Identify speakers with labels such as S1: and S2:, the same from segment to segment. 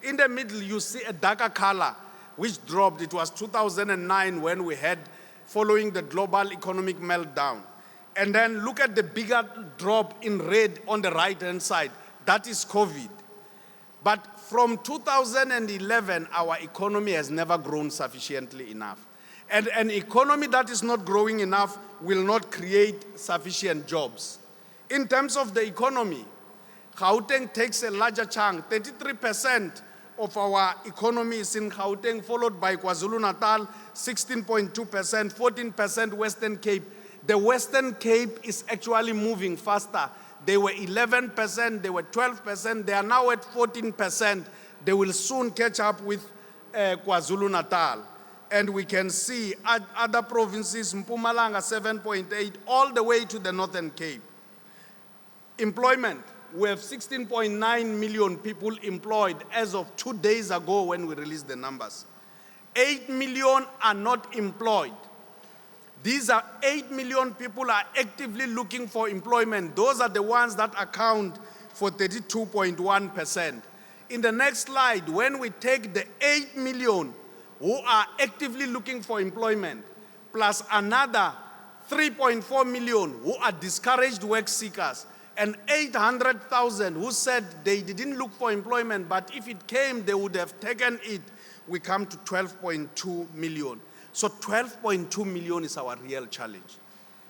S1: In the middle, you see a darker color, which dropped. It was 2009 when we had, following the global economic meltdown. And then look at the bigger drop in red on the right-hand side. That is COVID. But from 2011, our economy has never grown sufficiently enough. And an economy that is not growing enough will not create sufficient jobs. In terms of the economy, Gauteng takes a larger chunk. 33% of our economy is in Gauteng, followed by KwaZulu-Natal, 16.2%, 14% Western Cape. The Western Cape is actually moving faster. They were 11%, they were 12%, they are now at 14%. They will soon catch up with KwaZulu-Natal. And we can see other provinces, Mpumalanga 7.8, all the way to the Northern Cape. Employment, we have 16.9 million people employed as of 2 days ago when we released the numbers. 8 million are not employed. These are 8 million people are actively looking for employment. Those are the ones that account for 32.1%. In the next slide, when we take the 8 million who are actively looking for employment, plus another 3.4 million who are discouraged work seekers, and 800,000 who said they didn't look for employment, but if it came, they would have taken it, we come to 12.2 million. So 12.2 million is our real challenge.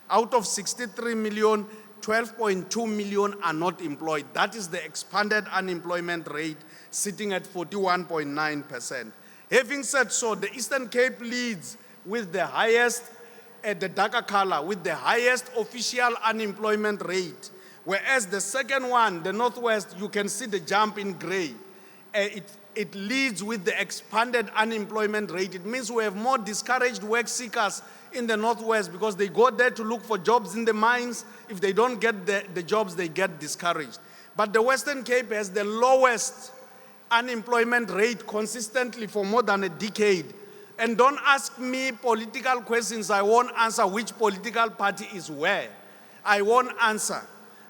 S1: Out of 63 million, 12.2 million are not employed. That is the expanded unemployment rate sitting at 41.9%. Having said so, the Eastern Cape leads with the highest, the darker color, with the highest official unemployment rate. Whereas the second one, the Northwest, you can see the jump in gray. It leads with the expanded unemployment rate. It means we have more discouraged work seekers in the Northwest because they go there to look for jobs in the mines. If they don't get the jobs, they get discouraged. But the Western Cape has the lowest unemployment rate consistently for more than a decade. And don't ask me political questions. I won't answer which political party is where. I won't answer.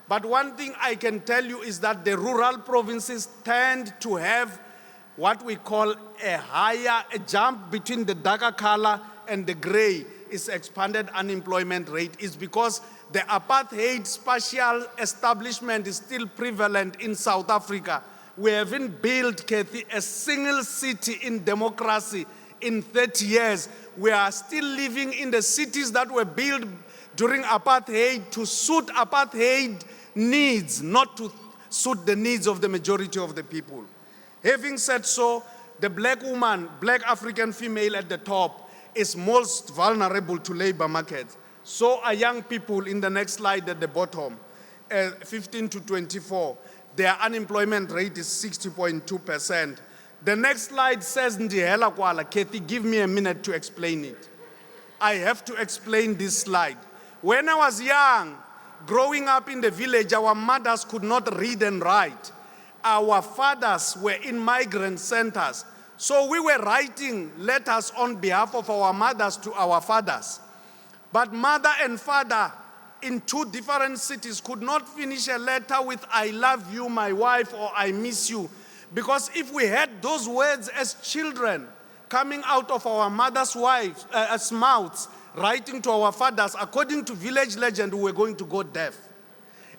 S1: But one thing I can tell you is that the rural provinces tend to have what we call a jump between the darker color and the gray is expanded unemployment rate. Is because the apartheid spatial establishment is still prevalent in South Africa. We haven't built, Kathy, a single city in democracy in 30 years. We are still living in the cities that were built during apartheid to suit apartheid needs, not to suit the needs of the majority of the people. Having said so, the black woman, black African female at the top is most vulnerable to labor markets. So are young people in the next slide at the bottom, 15 to 24. Their unemployment rate is 60.2%. The next slide says, Ndihela Kwala. Kathy, give me a minute to explain it. I have to explain this slide. When I was young, growing up in the village, our mothers could not read and write. Our fathers were in migrant centers. So we were writing letters on behalf of our mothers to our fathers. But mother and father in two different cities could not finish a letter with "I love you, my wife," or "I miss you." Because if we had those words as children coming out of our mother's mouths, writing to our fathers, according to village legend, we were going to go deaf.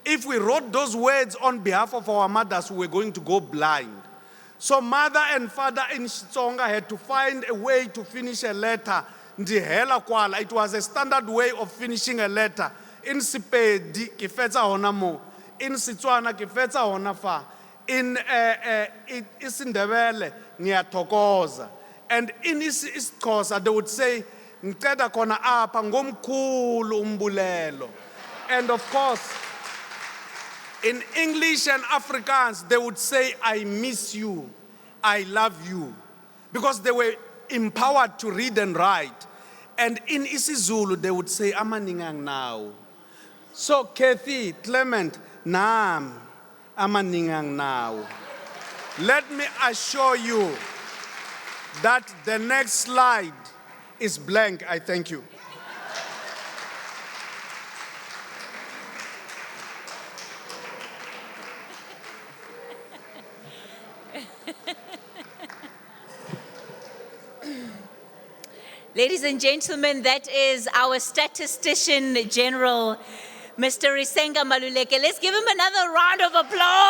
S1: If we wrote those words on behalf of our mothers, we were going to go blind. So mother and father in Xitsonga had to find a way to finish a letter. Ndihela Kwala. It was a standard way of finishing a letter. In Sepedi, ke fetsa hona mo. In Setswana, ke fetsa hona fa. In isiNdebele, ngiyathokoza. And in isiXhosa, they would say, ngiceda khona apha ngomkhulu umbulelo. And of course, in English and Afrikaans, they would say, "I miss you, I love you," because they were empowered to read and write. And in isiZulu, they would say, "Amaningang now." So Kathy, Clement, Nam, amaningang now. Let me assure you that the next slide is blank. I thank you.
S2: Ladies and gentlemen, that is our Statistician General, Mr. Risenga Maluleke. Let's give him another round of applause.